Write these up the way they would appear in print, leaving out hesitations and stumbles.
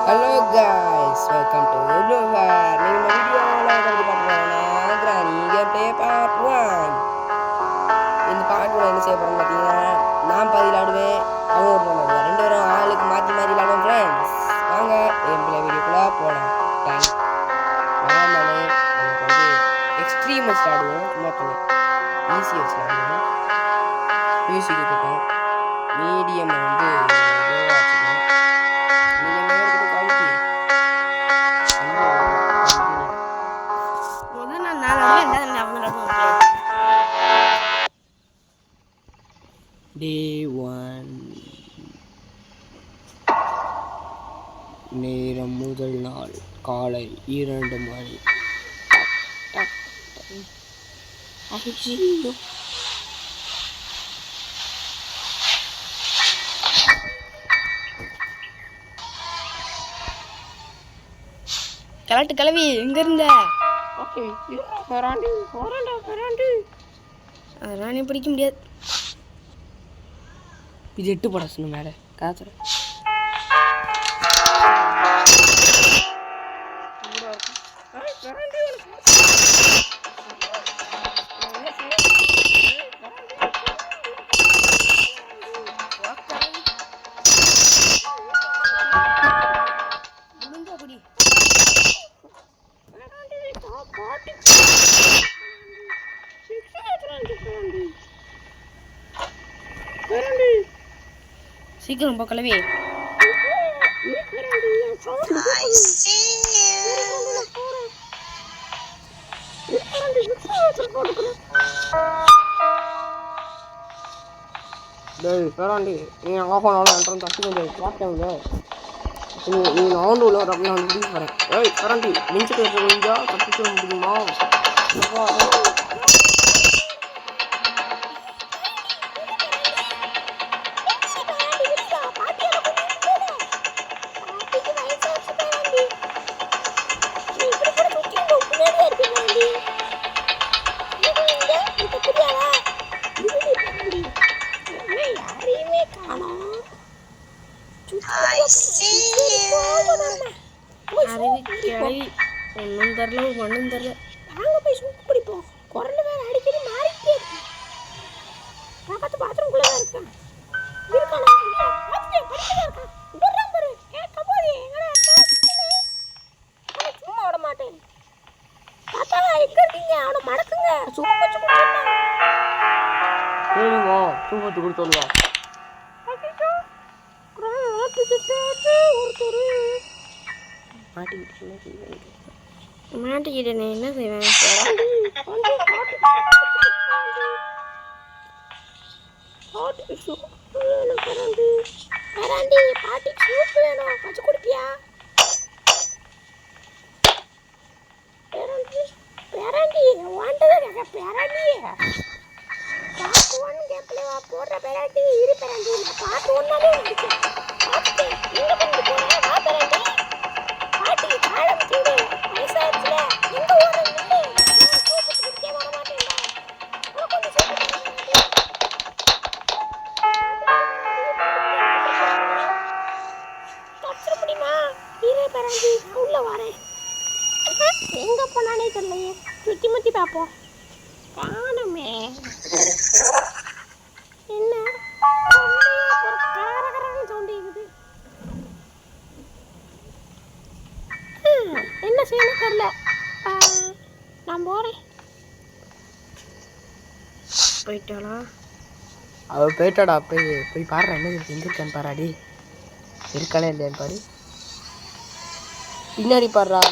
Hello guys, welcome to ப்ளூவர். நீங்கள் இந்த வீடியோவில் எதை பற்றி பார்க்குறோன்னா கிராணி கேம் ப்ளே பார்ட் 1. இந்த பார்ட் 1 என்ன செய்ய போகிறோம்னு பார்த்தீங்கன்னா, நான் பாதி விளாடுவேன், அவன் ஒரு ரன் ஆடுவான். 2 பேரும் ஆளுக்கு மாற்றி மாற்றி விளாடுவோம் ஃப்ரெண்ட்ஸ். வாங்க கேம் ப்ளே வீடியோக்குள்ளே போகலாம். நார்மலே நமக்கு வந்து எக்ஸ்ட்ரீம் வச்சு விளாடுவோம், சும்மா ஈஸி வச்சு விளாடுவோம். மியூசிக் இருக்கட்டும், மீடியம் வந்து லோவாக வச்சுக்கணும். Day 1 நேரம் முதல் நாள் காலை 2 மணி. கலட்டு கிளவி எங்க இருந்த? அதெல்லாம் நீ பிடிக்க முடியாது. இது 8 படம் சொன்ன மேலே காத்துற சீக்கிரம் போ கிளவி. பேராண்டி நீ ஆஃப் ஆனாலும் என்ட்ரன் தப்பி கொஞ்சம் பார்க்கல. நீ நான் உள்ள வரப்போ நான் முடிவு வரேன். ஏய் பேராண்டி மிஞ்சிட்டு இருக்கா தப்பிக்க முடியுமா? ஒன்றும் தரல ஒன்றும் தரல. நாங்கள் போய் சூப்பு பிடிப்போம். குரல் வேறு அடிக்கடி மாறிக்கிட்டே இருக்கு. பக்கத்து பாத்ரூம்குள்ளே தான் இருக்கேன். இருக்கானா படிக்கதான் இருக்கான். விடுறான் பாரு. கபோதி சும்மா விட மாட்டேன். பார்த்தா எங்க இருக்கீங்க? அவனை மடக்குங்க. சூப்பு வச்சு கொடுத்துருந்தா சரிம்மா சூப்பு வச்சு கொடுத்துருவா. மாட்டிக்கிட்டேனே, என்ன செய்வேன்? பாட்டிக்கு சூப்பு வேணும், வச்சு கொடுப்பியா? பேராண்டி வாண்டதான் கேட்க. பேராண்டி பாட்டு ஒன்று கேட்கலவா போடுற பேராண்டி. இரு பேராண்டி, நான் பாட்டு ஒன்றாலே வந்துருக்கேன். பார்த்துட்டு எங்கே பண்ணிட்டு போகிறேன்? வா பேராண்டி. பாட்டிக்கு காலம் தீடு வயசாச்சுல எங்க ஓடுறது இல்லை. சூப்பு குடிக்கே வர மாட்டேன்டா. கொஞ்சம் சூப்பு தப்பிட முடியுமா? இரு பேராண்டி, நான் உள்ள வரேன். எங்க போனானே தெரியலையே. சுத்தி முத்தி பார்ப்போம். காணுமே. என்ன சவுண்ட் இருக்குது? என்ன செய்யணும் தெரியல. நான் போறேன். போயிட்டாளா? அவ போயிட்டாடா. போய் பாடுற என்ன எங்க இருக்கான்னு பாராடி. இருக்கானே இல்லையான்னு பாரு. பின்னாடி பாடுறா.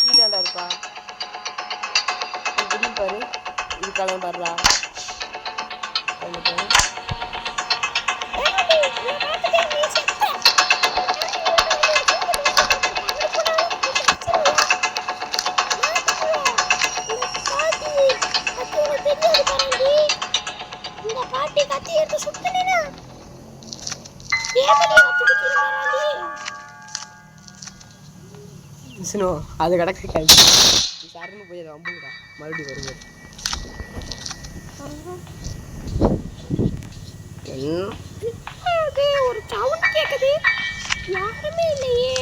கீழே இருப்பா. திடீர்னு பாரு. இருக்கானே பாடுறா. பாட்டி கத்தி எடுத்து சுத்தினா அது கிடக்கு சரன்னு போய் அதை அம்புடா மறுபடியும் வருவார். ஒரு சவுண்ட் கேக்குது. யாருமே இல்லையே.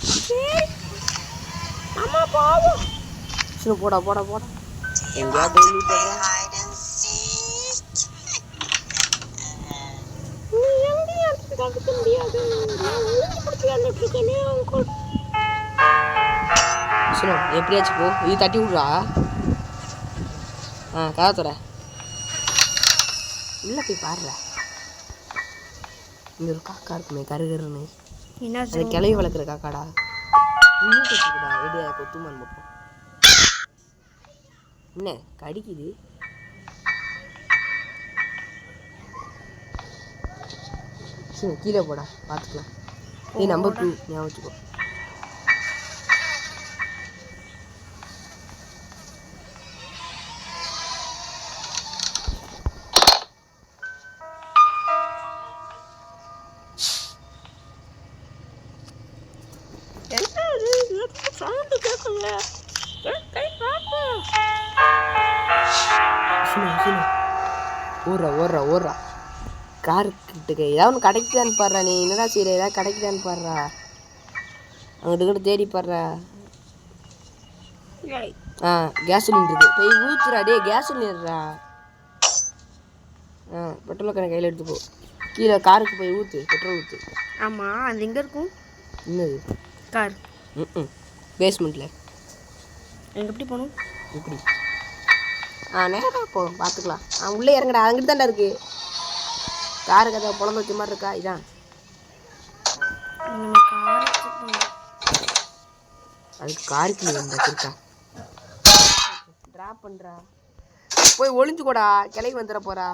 சரி நம்ம போவோம். சரி போடா போடா போடா. எங்கேயா போய் லூட்டா. நீ எங்கேயும் தடுக்க முடியாது. நான் ஒளிஞ்சு பிடிச்சி வந்துட்டு இருக்கேனே உங்க. சரி எப்படியாச்சும் போ. இது தட்டி விட்றா. கதை தர இல்லை போய் பாடுற. இங்கே ஒரு காக்கா இருக்குமே கருகருன்னு. அது கிளவி வளர்க்குற காக்காடா. இன்னும் கட்டிக்கூடா எடு கொத்துமான் பார்ப்போம். என்ன கடிக்குது. சரி கீழே போடா பார்த்துக்கலாம். நம்பர் 2 ஞாபகம் வச்சுக்கோ. சவுண்டு கேட்குங்க. ஓடுறா காரு கிட்ட ஏதாவது ஒன்று கிடைக்குதான்னு பாடுறா. நீ என்னடா செய்யற? ஏதாவது கிடைக்குதான்னு பாடுறா. அங்கிட்ட கிட்ட தேடி பாடுறா. கேசோலின் இருக்கு போய் ஊத்துறா. டே கேசோலின்டா. பெட்ரோல் கணக்கு கையில் எடுத்து போ. கீழே காருக்கு போய் ஊற்று பெட்ரோல் ஊற்று. ஆமாம் அது எங்கே இருக்கும்? என்னது கார்? பேஸ்மெண்ட்டில். எங்கே எப்படி போகணும்? இப்படி நேராக போகும் பார்த்துக்கலாம். உள்ளே இறங்கடா. அங்கிட்டு தான்டா இருக்கு காரு. கதை புலம்பு வச்ச மாதிரி இருக்கா? இதான் அதுக்கு காருக்கு இருக்கா. ட்ராப் பண்ணுறா. போய் ஒளிஞ்சுக்கூடா. கிளை வந்துட போகிறா.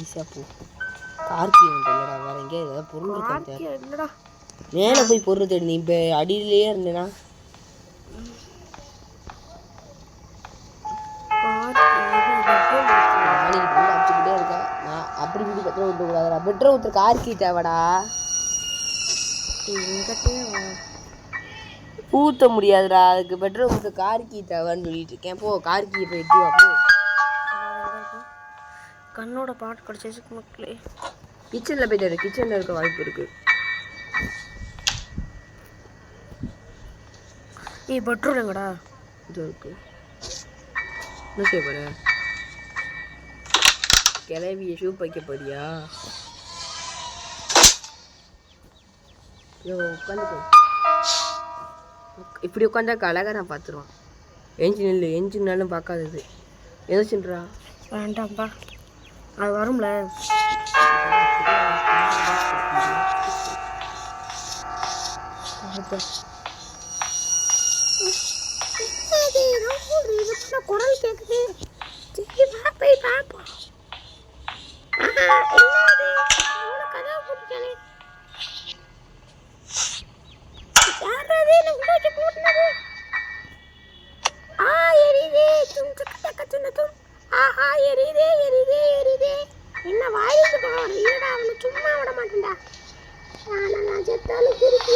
ஈஸியாக போ. கார்த்தி இல்லைடா. வேற எங்கேயா ஏதாவது பொருள் இருக்கா? மேலே போய் பொருள் தேடி. நீ இப்போ அடியிலேயே இருந்தேன்னா அடிச்சுக்கிட்டே இருக்கா. நான் அப்படி இப்படி பெட்ரோல் ஊற்றக்கூடாதுடா. பெட்ரோல் ஊற்றுற கார்க்கி தேவைடா. ஊற்ற முடியாதுடா. அதுக்கு பெட்ரோல் ஊற்ற கார்க்கி தேவைன்னு சொல்லிட்டு இருக்கேன். போ கார்க்கியை போய் எட்டி வா. போ. கண்ணோட பாட்டு கிடச்சிச்சு மக்களே. கிச்சனில் போய்ட்டு கிச்சனில் இருக்க வாய்ப்பு இருக்கு. பெட்ரோல் எங்கடா? இது இருக்கு. என்ன செய்ய போற? கிளவிய ஷூ வைக்க போறியா? உட்காந்து இப்படி உட்காந்தா அழகா நான் பார்த்துருவான். என்ஜின்னாலும் பார்க்காதது எதோ சொல்றா. வேண்டாம்ப்பா அது வரும்ல. குரல் கேக்குது. சரி போய் பார்ப்போம். கதவை பிடிக்கலே. யாராவது உள்ள வச்சு கூட்டினது? எரியுதே. ஆஹா எரியுதே எரியுதே எரியுதே. என்ன வாயிட்டு போவாரு? இருடா அவனை சும்மா விட மாட்டேன்டா. நான் செத்தாலும் திருப்பி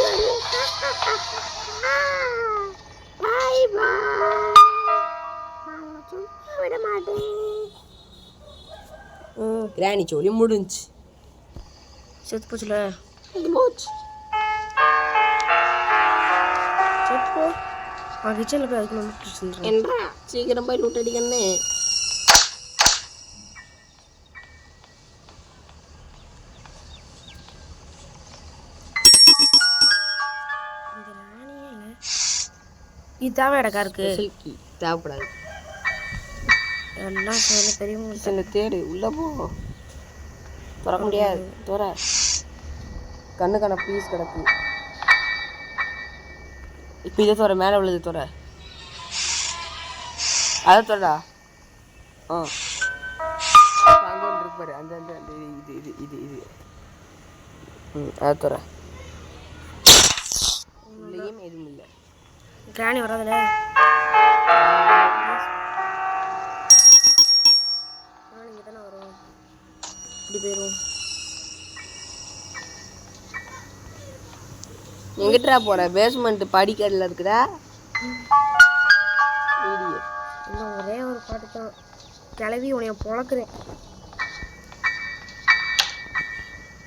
சும்மா விட மாட்டேன். கிராணி சொல்லி முடிஞ்சு செத்து போச்சுல. இது போச்சு. செத்து போ. கிச்சனில் போய் அதுக்குள்ள விட்டுருச்சுன்றேன். என்றா சீக்கிரம் போய் லூட் அடிக்கண்ணே. இது தேவை இடக்கா இருக்கு. சில்கி தேவைப்படாது. எல்லாம் பெரியவங்க சின்ன தேடு உள்ளே போ. திறக்க முடியாது. துற கண்ணுக்கான பீஸ் கிடக்கு. இப்போ இதை துற, மேலே உள்ளது துற. அதை துறடா. அங்கே ஒன்று இருக்கு பாரு. அந்த அந்த இது இது இது இது அதை துற. உள்ளேயும் எதுவும் இல்லை. கிராணி வராதுல. இங்கே தானே வரும். இப்படி போயிடும். எங்கிட்டா போற? பேஸ்மெண்ட் படிக்கட்டில் இருக்குதா? இன்னும் ஒரே ஒரு பாட்டு தான். கிளவி உனைய பொழக்கிறேன்.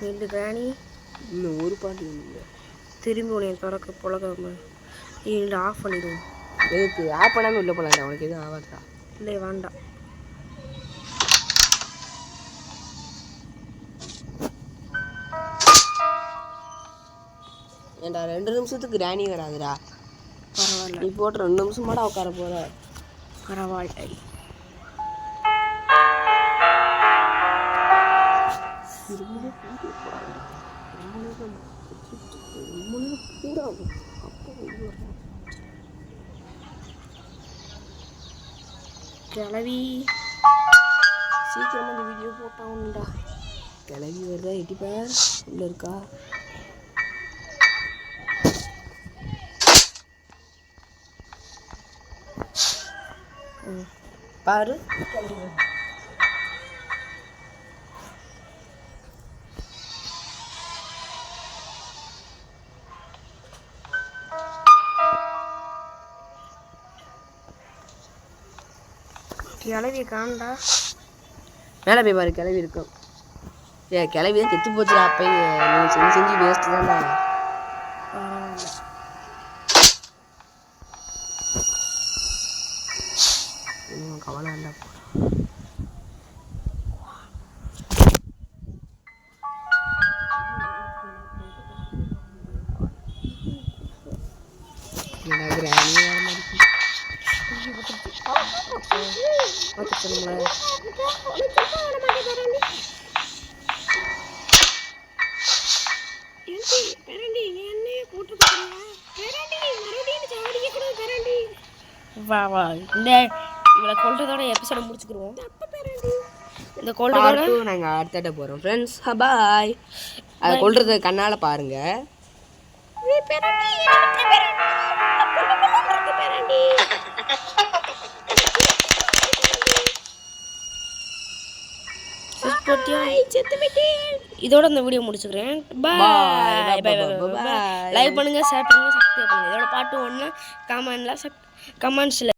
ரெண்டு கிராணி. இன்னும் ஒரு பாட்டு இல்லை. திரும்பி உனைய பொழக்க இல்லை, ஆஃப் பண்ணிடுவோம். எதுக்கு ஆஃப் பண்ணாமல் உள்ளே போகலாண்டா? உனக்கு எதுவும் ஆகாதா? இல்லை வேண்டாம். ஏண்டா 2 நிமிஷத்துக்கு கிராணி வராதுடா. பரவாயில்ல. நீ போட்டு 2 நிமிஷமாடா உட்கார போகிற. பரவாயில்லை. கிளவி சீக்கிரமாக இந்த வீடியோ போட்டாவுண்டா. கிளவி வருதா? எட்டிப்பார் உள்ளே இருக்கா? பாரு. கிளவியை காண்டா. மேலே போய் பாரு, கிளவி இருக்கும். கிளவி தான் செத்து போச்சுடா. அப்போ நீ செஞ்சு வேஸ்ட்டு தான்டா. கவலை வேண்டா. வா வா, இந்த இவளை கொல்றதோட எபிசோட முடிச்சுக்கிடுவோம். இந்த கொல்றதோட நாங்கள் அடுத்த போகிறோம் ஃப்ரெண்ட்ஸ். பாய். அதை கொல்றத கண்ணால் பாருங்க. இதோட இந்த வீடியோ முடிச்சுக்கிறேன். பாய் பாய் பாய். லைக் பண்ணுங்க, ஷேர் பண்ணுங்க, சப்ஸ்கிரைப் பண்ணுங்க. இதோட பாட்டு 1 கமெண்ட்ல கமெண்ட்ஸ்ல